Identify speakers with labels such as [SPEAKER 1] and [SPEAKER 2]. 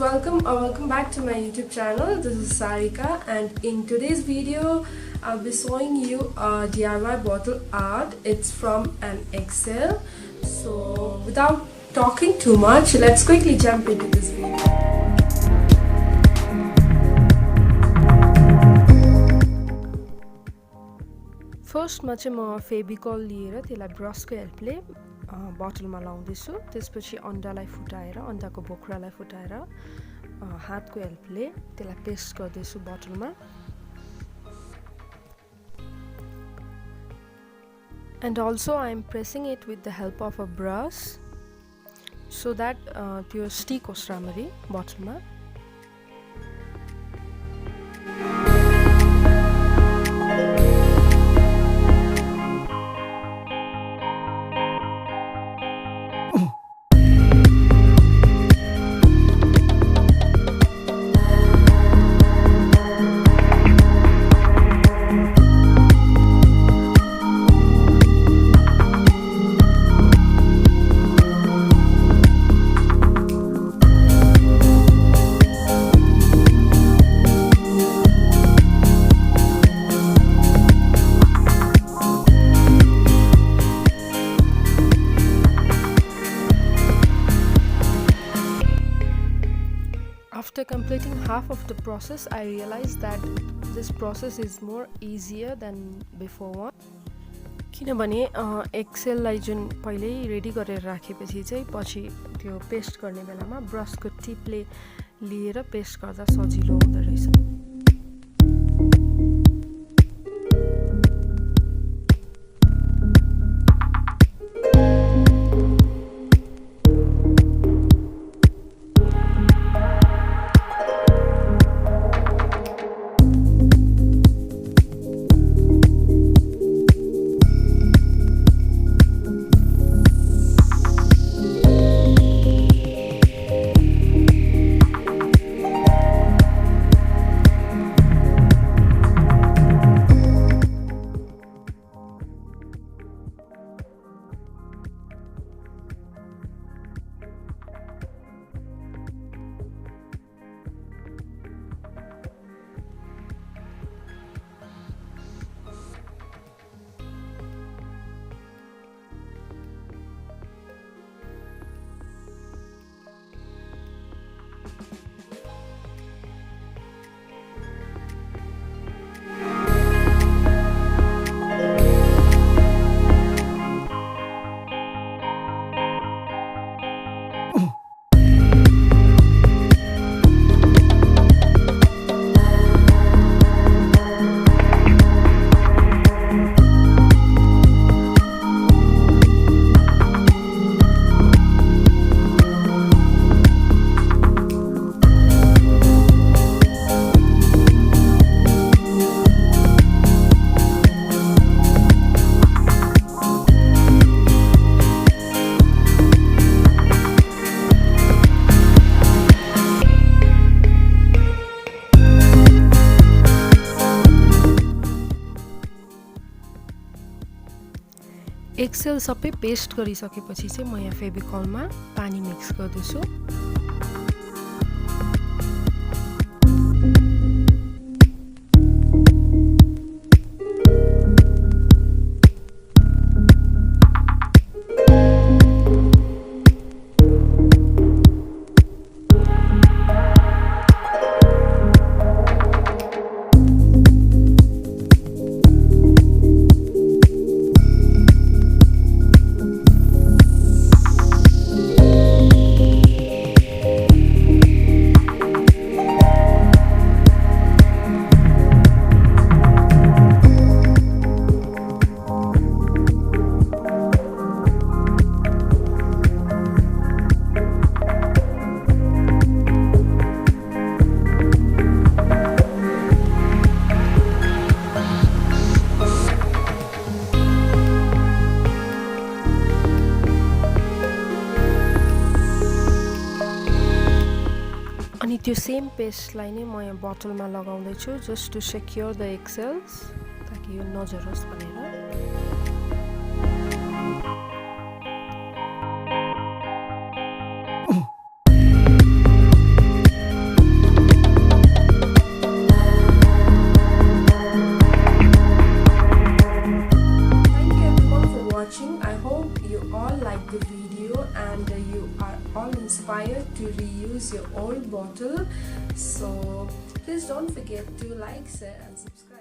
[SPEAKER 1] welcome back to my YouTube channel. This is Sarika, and in today's video I'll be showing you a DIY bottle art. It's from an eggshell. So without talking too much, let's quickly jump into this video. First ma चाहिँ म फेभिकल लिएर त्यसलाई ब्रशको हेल्पले बोतलमा लाउँदैछु. त्यसपछि अन्डालाई फुटाएर अन्डाको बोक्रालाई फुटाएर हातको हेल्पले त्यसलाई पेस्ट गर्दैछु बोतलमा. And also I am pressing it with the help of a brush so that त्यो स्टिक होस् राम्ररी बोतलमा. After completing half of the process, I realized that this process is more easier than before one. किनभने एक्सेललाई जुन पहिल्यै ready गरेर राखेपछि चाहिँ पछि त्यो पेस्ट गर्ने बेलामा ब्रशको टिपले लिएर पेस्ट गर्दा सजिलो हुँदो रहेछ. एक्सेल सबै पेस्ट गरिसकेपछि चाहिँ म यहाँ फेभिकलमा पानी मिक्स गर्दैछु. अनि त्यो सेम पेस्टलाई नै म यहाँ बोतलमा लगाउँदैछु जस्ट टु सेक्योर द एक्सेल्स ताकि यो नझरोस् भनेर. and you are all inspired to reuse your old bottle. So please don't forget to like, share and subscribe.